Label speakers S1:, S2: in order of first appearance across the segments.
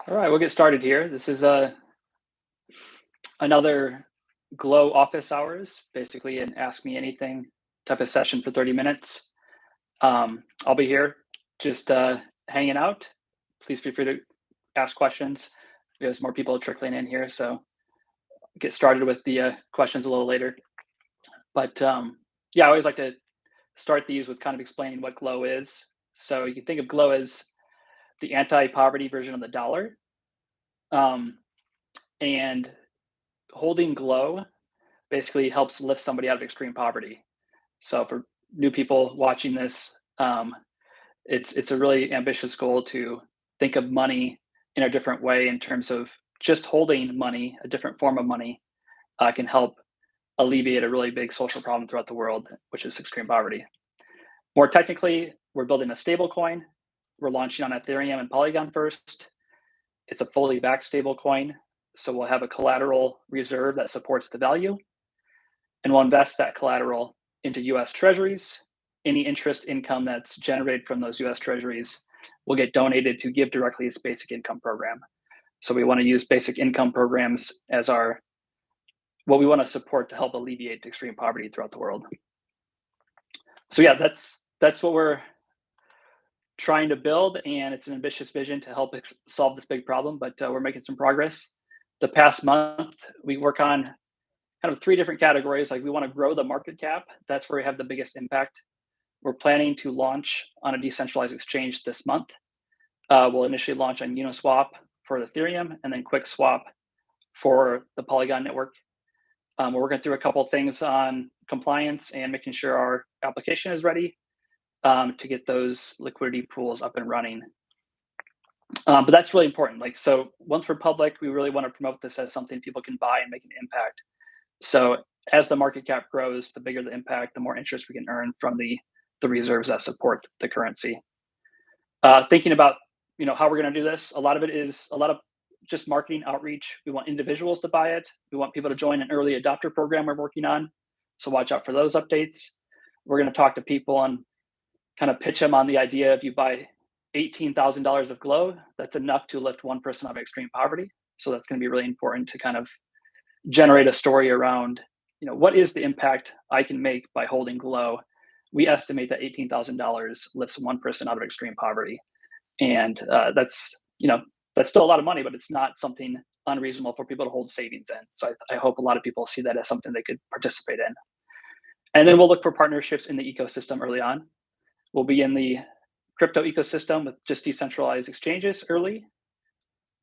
S1: All right, we'll get started here. This is another Glo Office Hours, basically an Ask Me Anything type of session for 30 minutes. I'll be here just hanging out. Please feel free to ask questions. We have some more people trickling in here, so get started with the questions a little later. But yeah, I always like to start these with kind of explaining what Glo is. So you can think of Glo as the anti-poverty version of the dollar. And holding Glo basically helps lift somebody out of extreme poverty. So for new people watching this, it's a really ambitious goal to think of money in a different way in terms of just holding money, a different form of money, can help alleviate a really big social problem throughout the world, which is extreme poverty. More technically, we're building a stable coin. We're launching on Ethereum and Polygon first. It's a fully backed stable coin, so we'll have a collateral reserve that supports the value, and we'll invest that collateral into US Treasuries. Any interest income that's generated from those US Treasuries will get donated to Give Directly's basic income program. So we want to use basic income programs as what we want to support to help alleviate extreme poverty throughout the world. So yeah, that's what we're trying to build, and it's an ambitious vision to help solve this big problem, but we're making some progress. The past month, we work on kind of three different categories. Like, we want to grow the market cap. That's where we have the biggest impact. We're planning to launch on a decentralized exchange this month. We'll initially launch on Uniswap for Ethereum, and then QuickSwap for the Polygon network. We're working through a couple of things on compliance and making sure our application is ready to get those liquidity pools up and running. But that's really important. So once we're public, we really want to promote this as something people can buy and make an impact. So as the market cap grows, the bigger the impact, the more interest we can earn from the reserves that support the currency. Thinking about how we're going to do this, a lot of it is a lot of just marketing outreach. We want individuals to buy it. We want people to join an early adopter program we're working on. So watch out for those updates. We're going to talk to people and kind of pitch them on the idea if you buy $18,000 of Glo, that's enough to lift one person out of extreme poverty. So that's going to be really important to kind of generate a story around, what is the impact I can make by holding Glo? We estimate that $18,000 lifts one person out of extreme poverty. And that's still a lot of money, but it's not something unreasonable for people to hold savings in. So I hope a lot of people see that as something they could participate in. And then we'll look for partnerships in the ecosystem early on. We'll be in the crypto ecosystem with just decentralized exchanges early.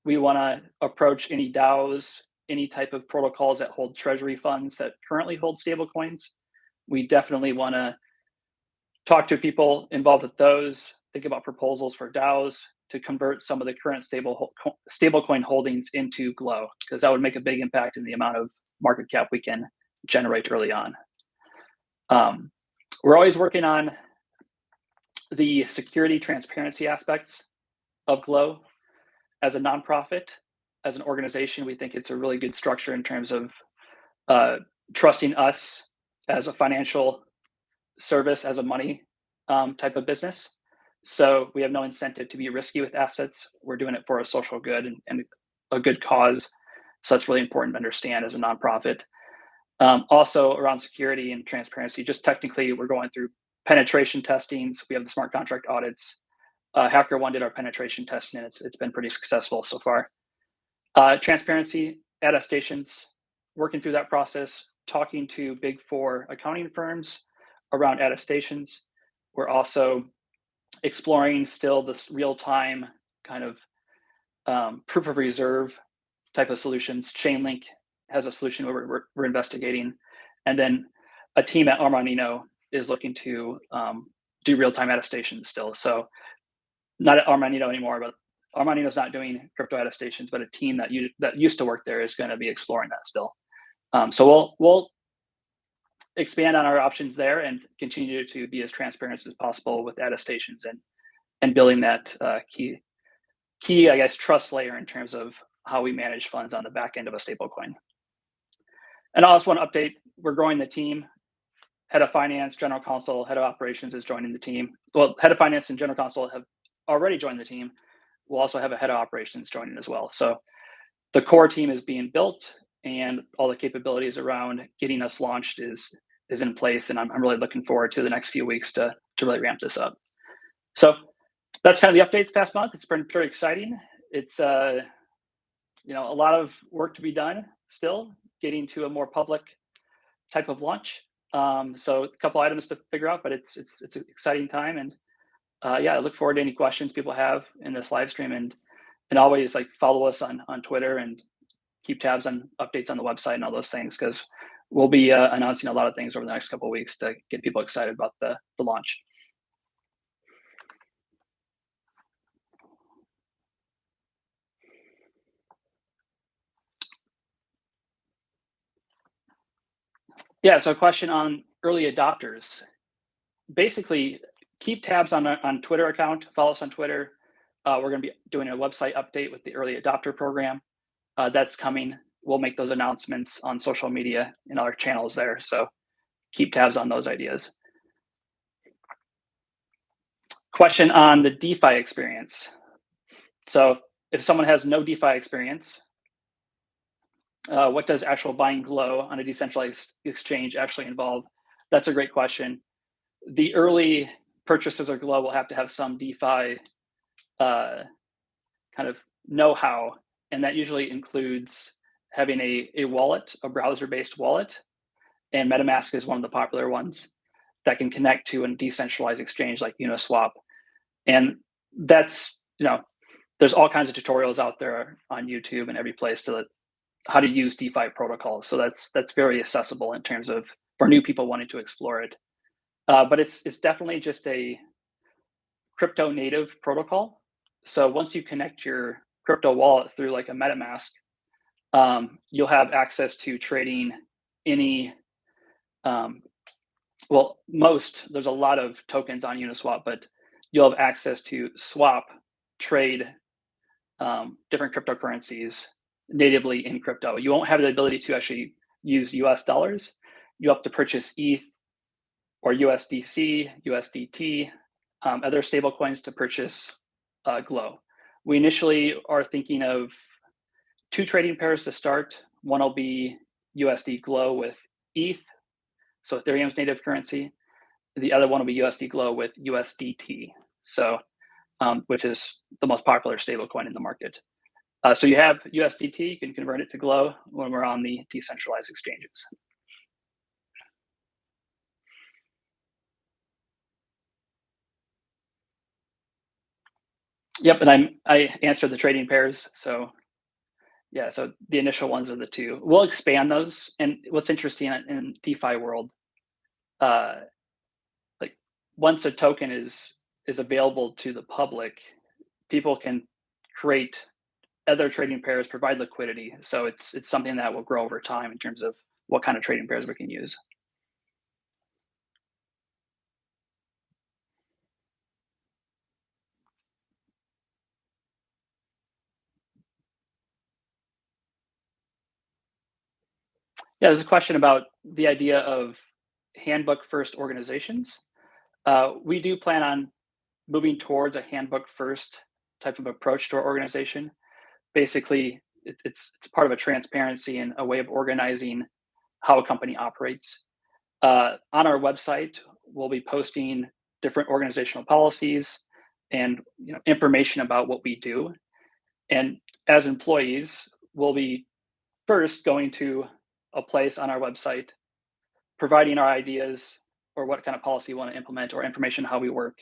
S1: We want to approach any DAOs, any type of protocols that hold treasury funds that currently hold stablecoins. We definitely want to talk to people involved with those, think about proposals for DAOs to convert some of the current stablecoin holdings into Glo, because that would make a big impact in the amount of market cap we can generate early on. We're always working on the security transparency aspects of Glo. As a nonprofit, as an organization, we think it's a really good structure in terms of trusting us as a financial service, as a money type of business. So we have no incentive to be risky with assets. We're doing it for a social good and a good cause. So that's really important to understand as a nonprofit. Also around security and transparency, just technically, we're going through penetration testings. We have the smart contract audits. HackerOne did our penetration testing, and it's been pretty successful so far. Transparency, attestations, working through that process, talking to Big Four accounting firms around attestations. We're also exploring still this real-time kind of proof of reserve type of solutions. Chainlink has a solution where we're investigating. And then a team at Armanino is looking to do real-time attestations still. So not at Armanino anymore, but Armanino's not doing crypto attestations, but a team that used to work there is going to be exploring that still. So we'll expand on our options there and continue to be as transparent as possible with attestations and building that key, I guess, trust layer in terms of how we manage funds on the back end of a stablecoin. And I also want to update, we're growing the team. Head of finance, general counsel, head of operations is joining the team. Well, head of finance and general counsel have already joined the team. we'll also have a head of operations joining as well. So the core team is being built, and all the capabilities around getting us launched is in place. And I'm really looking forward to the next few weeks to really ramp this up. So that's kind of the update this past month. It's been pretty exciting. It's a lot of work to be done still, getting to a more public type of launch. So a couple items to figure out, but it's an exciting time, and yeah, I look forward to any questions people have in this live stream, and always like follow us on Twitter and keep tabs on updates on the website and all those things, because we'll be announcing a lot of things over the next couple of weeks to get people excited about the launch. Yeah, so a question on early adopters. Basically, keep tabs on Twitter account. Follow us on Twitter. We're going to be doing a website update with the early adopter program. That's coming. We'll make those announcements on social media and our channels there. So keep tabs on those ideas. Question on the DeFi experience. So if someone has no DeFi experience, what does actual buying Glo on a decentralized exchange actually involve? That's a great question. The early purchasers of Glo will have to have some DeFi kind of know-how, and that usually includes having a wallet, a browser-based wallet, and MetaMask is one of the popular ones that can connect to a decentralized exchange like Uniswap. And that's, there's all kinds of tutorials out there on YouTube and every place to how to use DeFi protocols. So that's very accessible in terms of for new people wanting to explore it. But it's definitely just a crypto native protocol. So once you connect your crypto wallet through like a MetaMask, you'll have access to trading any, there's a lot of tokens on Uniswap, but you'll have access to swap, trade different cryptocurrencies natively in crypto. You won't have the ability to actually use US dollars. You have to purchase ETH or USDC, USDT, other stable coins to purchase Glo. We initially are thinking of 2 trading pairs to start. One will be USD Glo with ETH, so Ethereum's native currency. The other one will be USD Glo with USDT, so which is the most popular stablecoin in the market. So you have USDT, you can convert it to Glo when we're on the decentralized exchanges. Yep, and I answered the trading pairs. So yeah, so the initial ones are the 2. We'll expand those. And what's interesting in DeFi world, like once a token is available to the public, people can create other trading pairs, provide liquidity. So it's something that will grow over time in terms of what kind of trading pairs we can use. Yeah, there's a question about the idea of handbook first organizations. We do plan on moving towards a handbook first type of approach to our organization. Basically, it's part of a transparency and a way of organizing how a company operates. On our website, we'll be posting different organizational policies and information about what we do. And as employees, we'll be first going to a place on our website, providing our ideas or what kind of policy we want to implement or information how we work.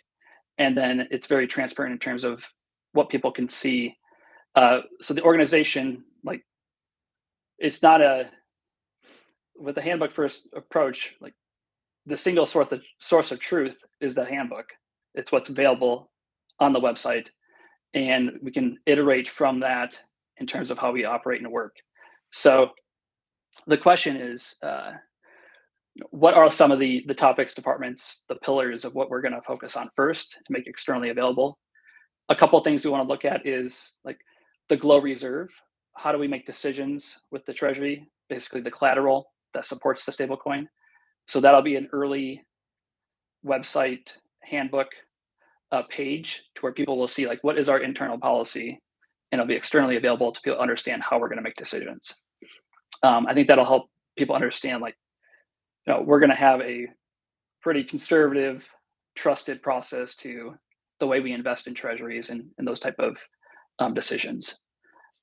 S1: And then it's very transparent in terms of what people can see. So the organization, like, it's not with the handbook first approach, like the single source of truth is the handbook. It's what's available on the website. And we can iterate from that in terms of how we operate and work. So the question is, what are some of the topics, departments, the pillars of what we're going to focus on first to make externally available? A couple of things we want to look at is like the Glo Reserve. How do we make decisions with the Treasury? Basically, the collateral that supports the stablecoin. So that'll be an early website handbook page to where people will see like what is our internal policy, and it'll be externally available to people understand how we're going to make decisions. I think that'll help people understand like, we're going to have a pretty conservative, trusted process to the way we invest in treasuries and those type of decisions.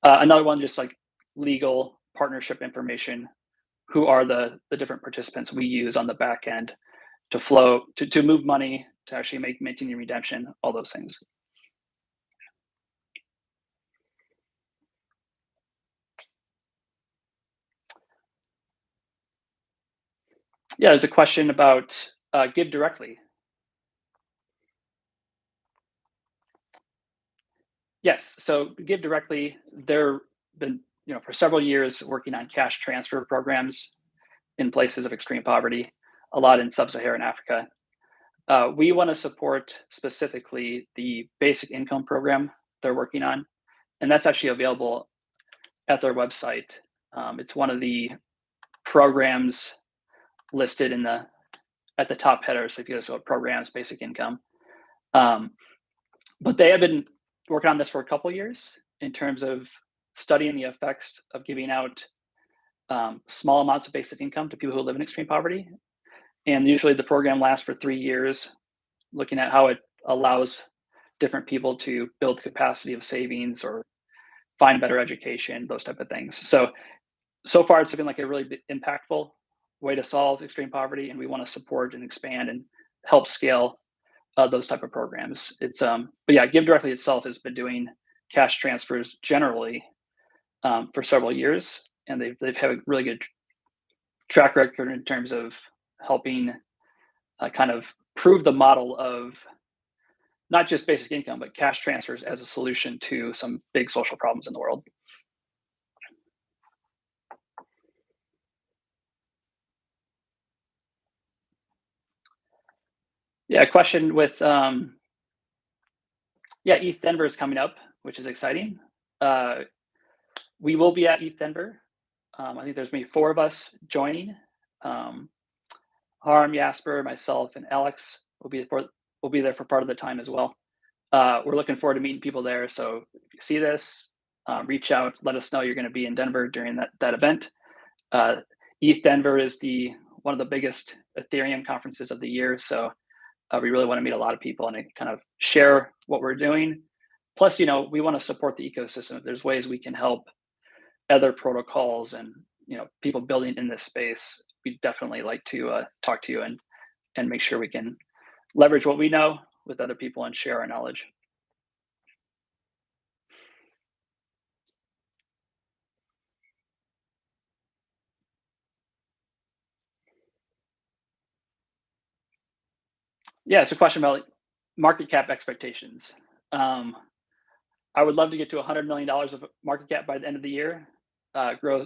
S1: Another one, just like legal partnership information. Who are the different participants we use on the back end to flow to move money, to actually maintaining redemption, all those things. Yeah, there's a question about give directly. Yes, so give directly. They're been for several years working on cash transfer programs in places of extreme poverty, a lot in sub-Saharan Africa. We want to support specifically the basic income program they're working on, and that's actually available at their website. It's one of the programs listed at the top header. So if you go to programs, basic income, um, but they have been working on this for a couple of years in terms of studying the effects of giving out small amounts of basic income to people who live in extreme poverty. And usually the program lasts for 3 years, looking at how it allows different people to build capacity of savings or find better education, those type of things. So far it's been like a really impactful way to solve extreme poverty, and we want to support and expand and help scale those type of programs. But yeah, Give Directly itself has been doing cash transfers generally for several years, and they've had a really good track record in terms of helping kind of prove the model of not just basic income, but cash transfers as a solution to some big social problems in the world. Yeah, question with yeah, ETH Denver is coming up, which is exciting. Uh, we will be at ETH Denver. I think there's maybe 4 of us joining. Um, Harm, Jasper, myself, and Alex will be there for part of the time as well. We're looking forward to meeting people there. So if you see this, reach out, let us know you're going to be in Denver during that event. ETH Denver is one of the biggest Ethereum conferences of the year. So we really want to meet a lot of people and kind of share what we're doing. Plus, we want to support the ecosystem. If there's ways we can help other protocols and people building in this space, we definitely like to talk to you and make sure we can leverage what we know with other people and share our knowledge. Yeah, it's a question about like, market cap expectations. Um, I would love to get to $100 million of market cap by the end of the year, grow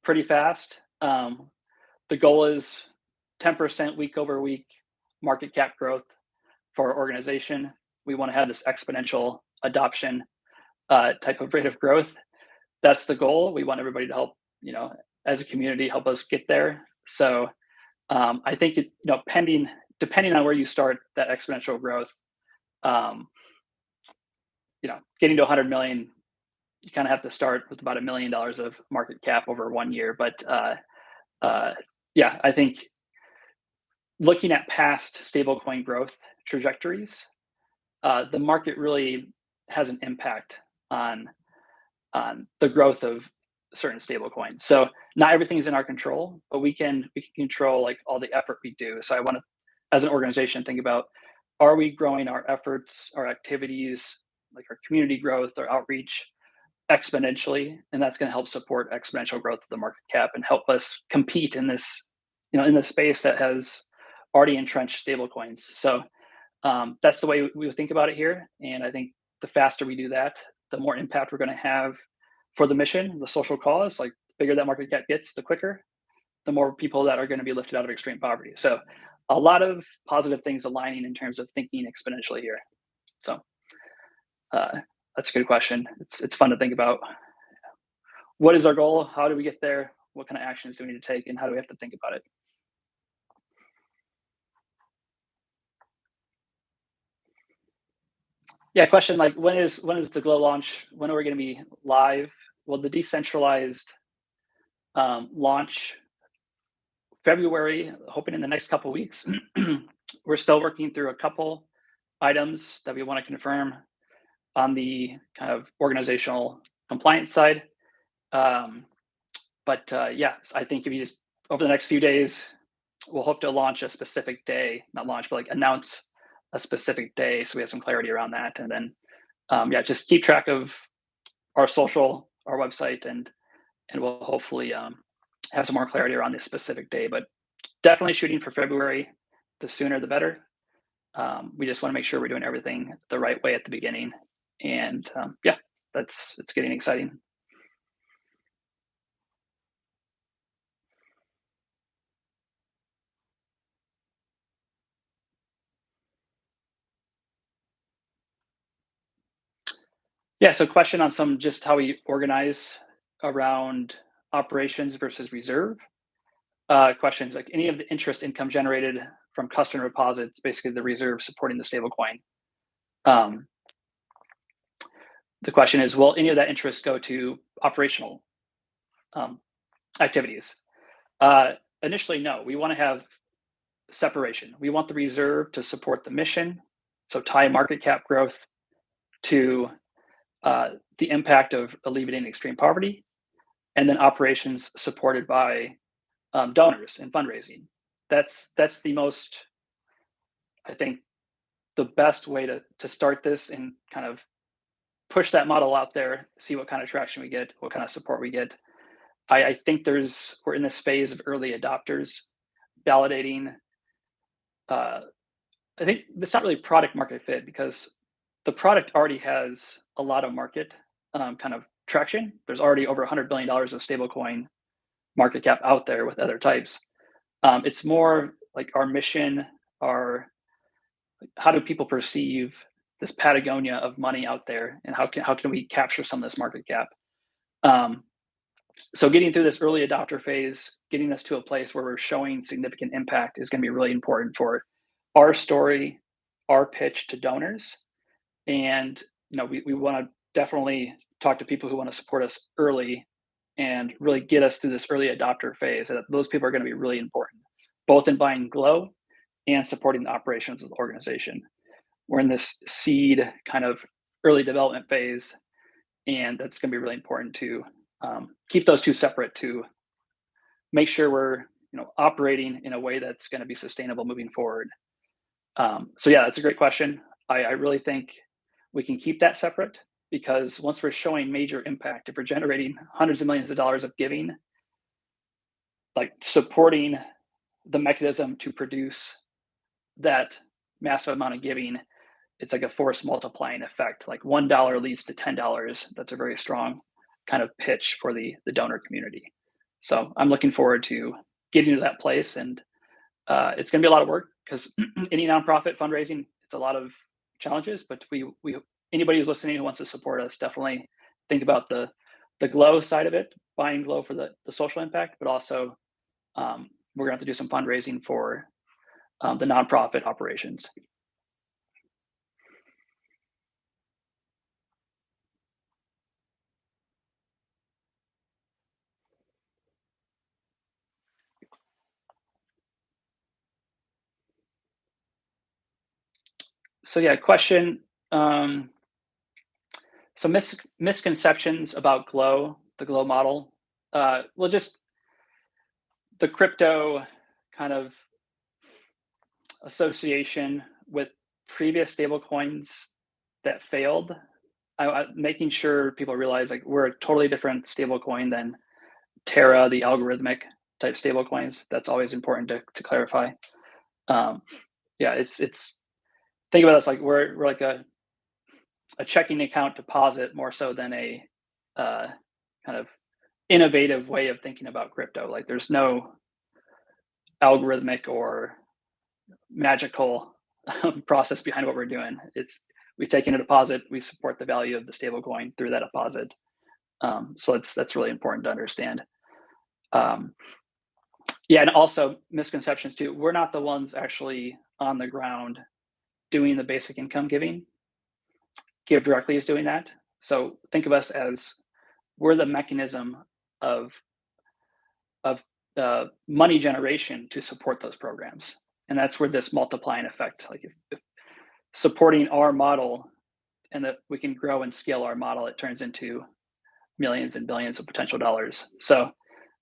S1: pretty fast. The goal is 10% week over week market cap growth for our organization. We want to have this exponential adoption type of rate of growth. That's the goal. We want everybody to help, as a community, help us get there. So I think depending on where you start that exponential growth, um, getting to 100 million, you kind of have to start with about $1 million of market cap over 1 year. But yeah, I think looking at past stablecoin growth trajectories, the market really has an impact on the growth of certain stablecoins. So not everything is in our control, but we can control like all the effort we do. So I want to, as an organization, think about, are we growing our efforts, our activities, like our community growth or outreach exponentially, and that's going to help support exponential growth of the market cap and help us compete in this, in this space that has already entrenched stablecoins. So that's the way we think about it here, and I think the faster we do that, the more impact we're going to have for the mission, the social cause. Like the bigger that market cap gets, the quicker, the more people that are going to be lifted out of extreme poverty. So a lot of positive things aligning in terms of thinking exponentially here. So that's a good question. It's fun to think about. What is our goal? How do we get there? What kind of actions do we need to take, and how do we have to think about it? Yeah, question like when is the Glo launch? When are we going to be live? Well, the decentralized launch February, hoping in the next couple weeks. We're still working through a couple items that we want to confirm on the kind of organizational compliance side. Um, but yeah, I think if you just over the next few days, we'll hope to launch a specific day, not launch, but like announce a specific day, so we have some clarity around that, and then yeah, just keep track of our social, our website, and we'll hopefully have some more clarity around this specific day. But definitely shooting for February. The sooner, the better. We just want to make sure we're doing everything the right way at the beginning, and yeah, it's getting exciting. Yeah. So, question on some just how we organize around operations versus reserve. Questions like any of the interest income generated from customer deposits, basically the reserve supporting the stablecoin. Um, the question is, will any of that interest go to operational um, activities? Uh, Initially, no. We want to have separation. We want the reserve to support the mission, so tie market cap growth to the impact of alleviating extreme poverty, and then operations supported by donors and fundraising. That's the most, I think, the best way to start this and kind of push that model out there, see what kind of traction we get, what kind of support we get. I think we're in this phase of early adopters validating. Uh, I think it's not really product market fit because the product already has a lot of market kind of traction. There's already over $100 billion of stablecoin market cap out there with other types. It's more like our mission, our how do people perceive this Patagonia of money out there, and how can we capture some of this market cap? Um, so getting through this early adopter phase, getting us to a place where we're showing significant impact is going to be really important for our story, our pitch to donors, and we want to definitely talk to people who want to support us early and really get us through this early adopter phase. Those people are going to be really important, both in buying Glo and supporting the operations of the organization. We're in this seed kind of early development phase, and that's going to be really important to keep those two separate to make sure we're operating in a way that's going to be sustainable moving forward. So yeah, that's a great question. I really think we can keep that separate because once we're showing major impact, if we're generating hundreds of millions of dollars of giving, like supporting the mechanism to produce that massive amount of giving, it's like a force multiplying effect. Like $1 leads to $10. That's a very strong kind of pitch for the donor community. So I'm looking forward to getting to that place, and it's going to be a lot of work because any nonprofit fundraising, it's a lot of challenges. But we anybody who's listening who wants to support us, definitely think about the Glo side of it, buying Glo for the social impact, but also we're going to have to do some fundraising for the nonprofit operations. So yeah, question. Um, so misconceptions about Glo, the Glo model. Well, just the crypto kind of association with previous stablecoins that failed. Making sure people realize like we're a totally different stablecoin than Terra, the algorithmic type stablecoins. That's always important to clarify. Um, yeah, it's think about us like we're like a checking account deposit more so than a uh, kind of innovative way of thinking about crypto. Like there's no algorithmic or magical process behind what we're doing. It's we take in a deposit, we support the value of the stablecoin through that deposit. So that's really important to understand. Um, yeah, and also misconceptions too. We're not the ones actually on the ground doing the basic income giving. Give Directly is doing that. So think of us as we're the mechanism of of money generation to support those programs, and that's where this multiplying effect, like if supporting our model and that we can grow and scale our model, it turns into millions and billions of potential dollars. So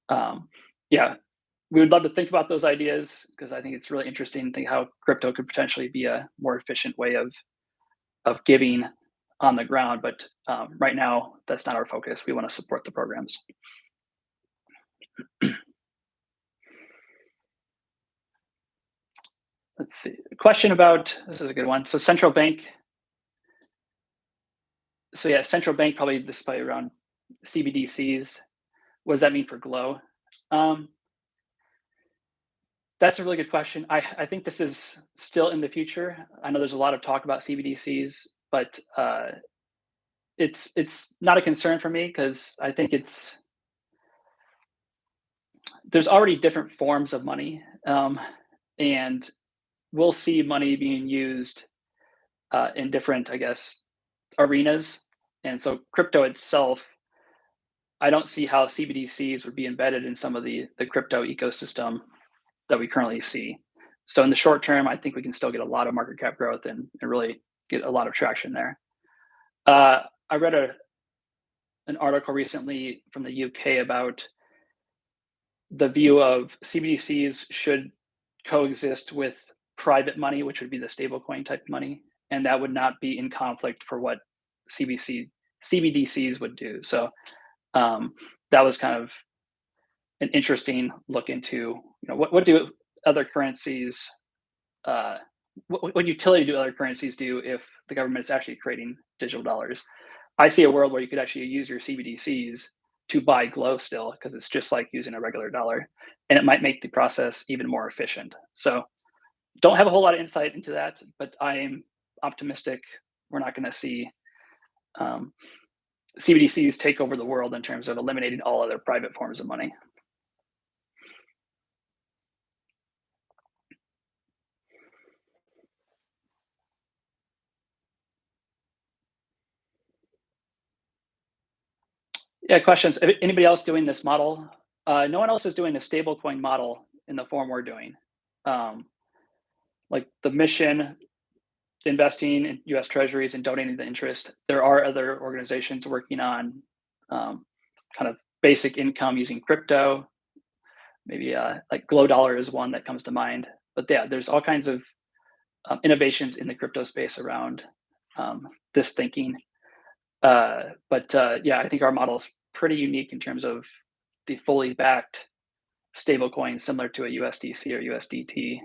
S1: um, yeah, we would love to think about those ideas because I think it's really interesting to think how crypto could potentially be a more efficient way of giving on the ground. But right now, that's not our focus. We want to support the programs. Let's see. A question about this is a good one. So central bank. So yeah, central bank probably this is probably around CBDCs. What does that mean for Glo? Um, that's a really good question. I think this is still in the future. I know there's a lot of talk about CBDCs, but it's not a concern for me because I think there's already different forms of money, and we'll see money being used in different, I guess, arenas. And so crypto itself, I don't see how CBDCs would be embedded in some of the crypto ecosystem that we currently see. So in the short term, I think we can still get a lot of market cap growth and really get a lot of traction there. I read an article recently from the UK about the view of CBDCs should coexist with private money, which would be the stablecoin type money, and that would not be in conflict for what CBDCs would do. So that was kind of an interesting look into what do other currencies, uh, what utility do other currencies do if the government is actually creating digital dollars. I see a world where you could actually use your CBDCs to buy Glo still because it's just like using a regular dollar, and it might make the process even more efficient. So don't have a whole lot of insight into that, but I am optimistic we're not going to see um, CBDCs take over the world in terms of eliminating all other private forms of money. Yeah, questions. Anybody else doing this model? No one else is doing a stablecoin model in the form we're doing. Um, like the mission, investing in U.S. Treasuries and donating the interest. There are other organizations working on kind of basic income using crypto. Maybe like Glo Dollar is one that comes to mind. But yeah, there's all kinds of innovations in the crypto space around this thinking. But yeah, I think our model is pretty unique in terms of the fully backed stablecoin, similar to a USDC or USDT.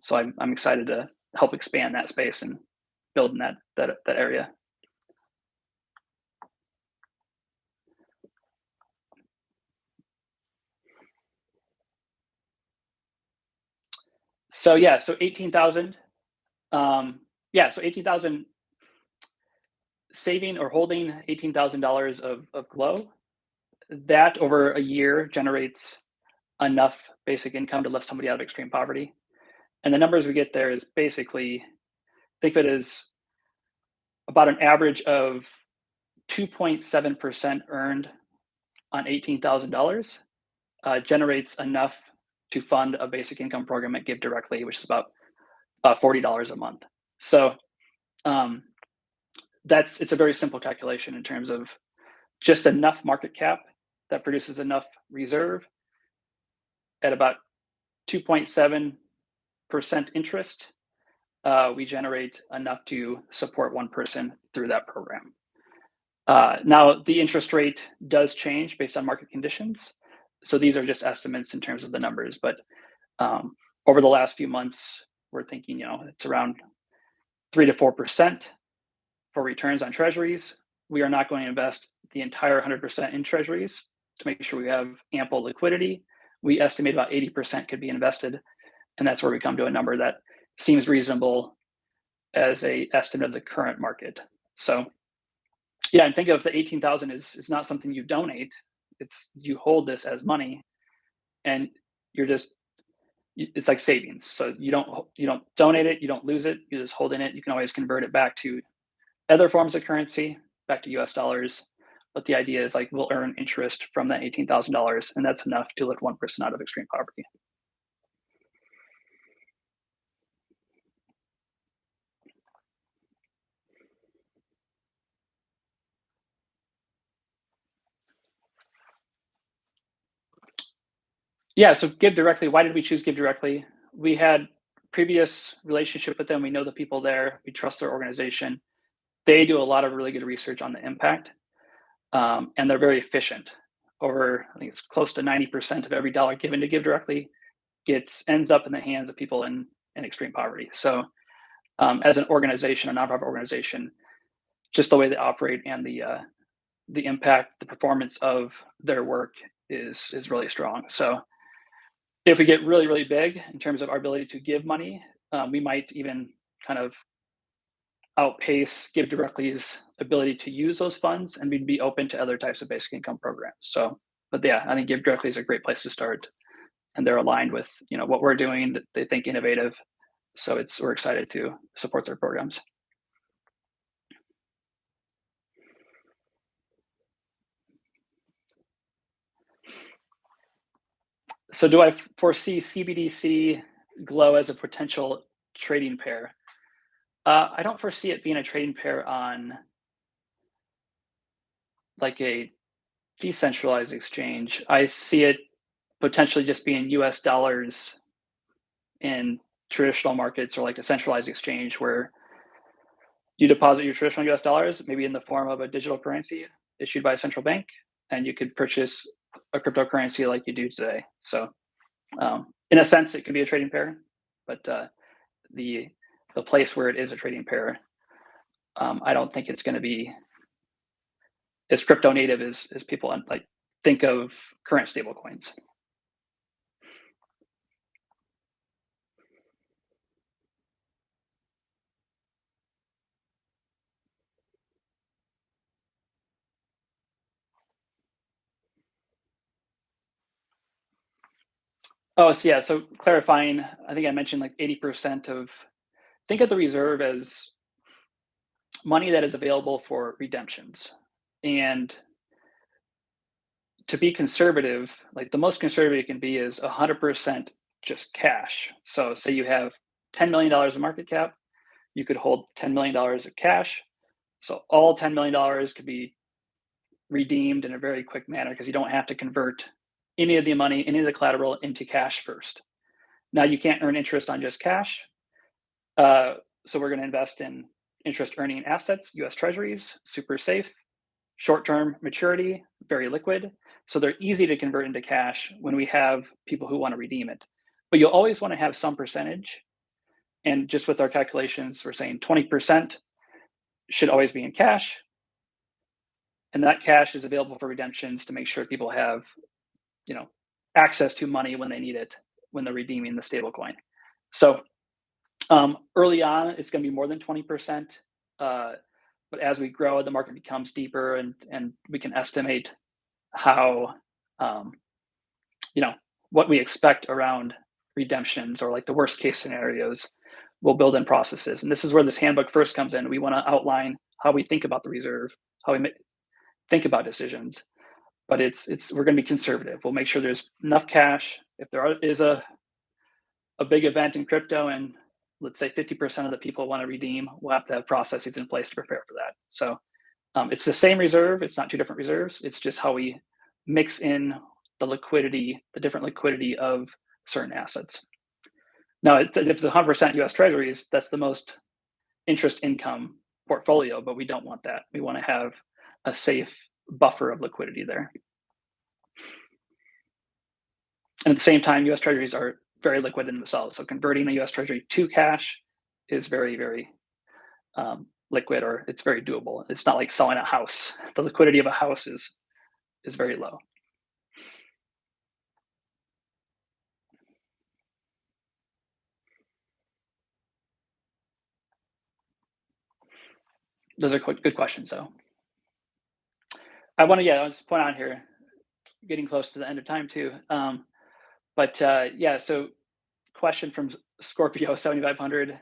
S1: So I'm excited to help expand that space and build in that area. So yeah, so 18,000. Yeah, so 18,000 saving or holding $18,000 of Glo. That over a year generates enough basic income to lift somebody out of extreme poverty. And the numbers we get there is basically think of it as about an average of 2.7% earned on $18,000 generates enough to fund a basic income program at Give Directly, which is about $40 a month. So um, it's a very simple calculation in terms of just enough market cap that produces enough reserve at about 2.7% interest. We generate enough to support one person through that program. Now, the interest rate does change based on market conditions. So these are just estimates in terms of the numbers. But over the last few months, we're thinking, it's around 3 to 4% for returns on treasuries. We are not going to invest the entire 100% in treasuries to make sure we have ample liquidity. We estimate about 80% could be invested. And that's where we come to a number that seems reasonable as a estimate of the current market. So yeah, and think of the 18,000 is not something you donate. You hold this as money, and it's like savings. So you don't donate it, you don't lose it. You're just holding it. You can always convert it back to other forms of currency, back to US dollars. But the idea is like we'll earn interest from that $18,000, and that's enough to lift one person out of extreme poverty. Yeah, so Give Directly, why did we choose Give Directly? We had previous relationship with them. We know the people there. We trust their organization. They do a lot of really good research on the impact, and they're very efficient. Over, I think it's close to 90% of every dollar given to Give Directly ends up in the hands of people in extreme poverty. So, as an organization, a nonprofit organization, just the way they operate and the impact, the performance of their work is really strong. So, if we get really, really big in terms of our ability to give money, we might even kind of outpace Give Directly's ability to use those funds, and we'd be open to other types of basic income programs. So, but yeah, I think Give Directly is a great place to start, and they're aligned with what we're doing. They think innovative, so we're excited to support their programs. So, do I foresee CBDC Glo as a potential trading pair? I don't foresee it being a trading pair on like a decentralized exchange. I see it potentially just being US dollars in traditional markets, or like a centralized exchange where you deposit your traditional US dollars, maybe in the form of a digital currency issued by a central bank, and you could purchase a cryptocurrency like you do today. So, in a sense, it could be a trading pair, but the the place where it is a trading pair, I don't think it's going to be as crypto native as people like think of current stable coins. Oh, so yeah. So clarifying, I think I mentioned like 80% of think of the reserve as money that is available for redemptions. And to be conservative, like the most conservative it can be is 100% just cash. So say you have $10 million in market cap, you could hold $10 million of cash. So all $10 million could be redeemed in a very quick manner because you don't have to convert any of the money, any of the collateral into cash first. Now you can't earn interest on just cash. So we're going to invest in interest earning assets, US Treasuries, super safe, short term maturity, very liquid. So they're easy to convert into cash when we have people who want to redeem it. But you'll always want to have some percentage. And just with our calculations, we're saying 20% should always be in cash. And that cash is available for redemptions to make sure people have, you know, access to money when they need it, when they're redeeming the stable coin. So early on, it's going to be more than 20%. But as we grow, the market becomes deeper, and we can estimate how, um, what we expect around redemptions, or like the worst case scenarios. We'll build in processes. And this is where this handbook first comes in. We want to outline how we think about the reserve, how we think about decisions. But we're going to be conservative. We'll make sure there's enough cash. If is a big event in crypto, and let's say 50% of the people want to redeem, we'll have to have processes in place to prepare for that. So it's the same reserve. It's not two different reserves. It's just how we mix in the different liquidity of certain assets. Now, if it's 100% US Treasuries, that's the most interest income portfolio, but we don't want that. We want to have a safe buffer of liquidity there. And at the same time, US Treasuries are very liquid in themselves. So converting a US Treasury to cash is very, very liquid, or it's very doable. It's not like selling a house. The liquidity of a house is very low. Those are good questions, though. I want to just point out here, getting close to the end of time too. So question from Scorpio 7500.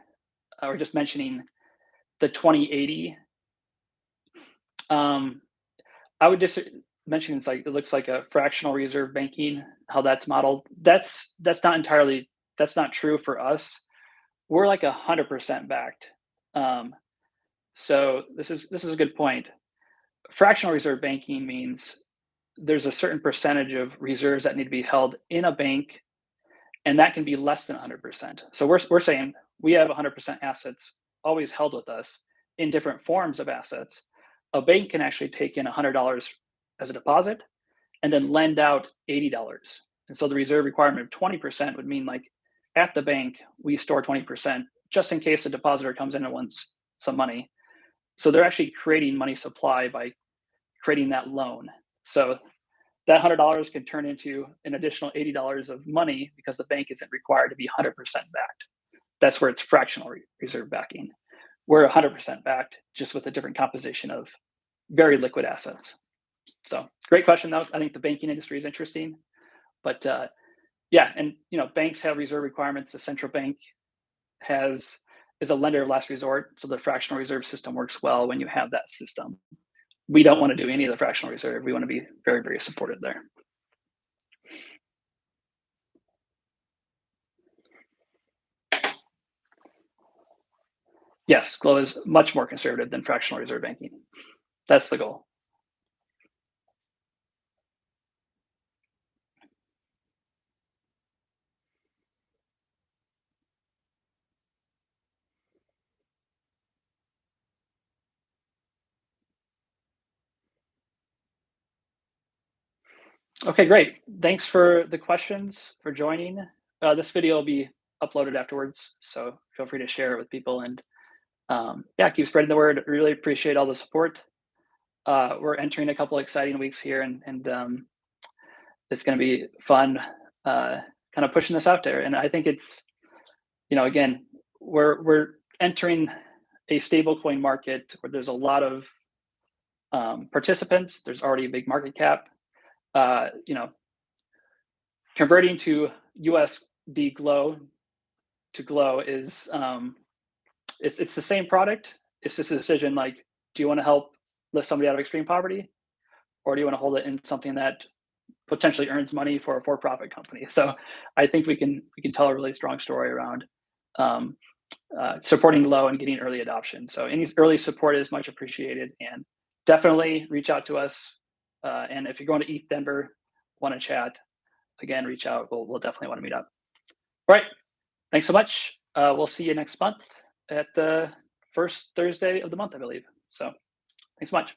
S1: We're just mentioning the 2080 Um, I would just mention it's like it looks like a fractional reserve banking, how that's modeled. That's not entirely that's not true for us. We're like 100% backed. Um, so this is a good point. Fractional reserve banking means there's a certain percentage of reserves that need to be held in a bank, and that can be less than 100%. So we're saying we have 100% assets always held with us in different forms of assets. A bank can actually take in $100 as a deposit and then lend out $80. And so the reserve requirement of 20% would mean like at the bank, we store 20% just in case a depositor comes in and wants some money. So they're actually creating money supply by creating that loan. So that $100 can turn into an additional $80 of money because the bank isn't required to be 100% backed. That's where it's fractional reserve backing. We're 100% backed, just with a different composition of very liquid assets. So great question, though. I think the banking industry is interesting, but yeah, and banks have reserve requirements. The central bank is a lender of last resort, so the fractional reserve system works well when you have that system. We don't want to do any of the fractional reserve. We want to be very, very supportive there. Yes, Glo is much more conservative than fractional reserve banking. That's the goal. Okay, great. Thanks for the questions, for joining. This video will be uploaded afterwards, so feel free to share it with people and yeah, keep spreading the word. Really appreciate all the support. We're entering a couple exciting weeks here, and it's going to be fun, kind of pushing this out there. And I think it's, again, we're entering a stablecoin market where there's a lot of participants. There's already a big market cap. Converting to USD Glo to Glo is it's the same product. It's just a decision like, do you want to help lift somebody out of extreme poverty, or do you want to hold it in something that potentially earns money for a for-profit company? So I think we can tell a really strong story around supporting Glo and getting early adoption. So any early support is much appreciated, and definitely reach out to us. And if you're going to ETH Denver, want to chat, again, reach out. We'll definitely want to meet up. All right. Thanks so much. We'll see you next month at the first Thursday of the month, I believe. So thanks so much.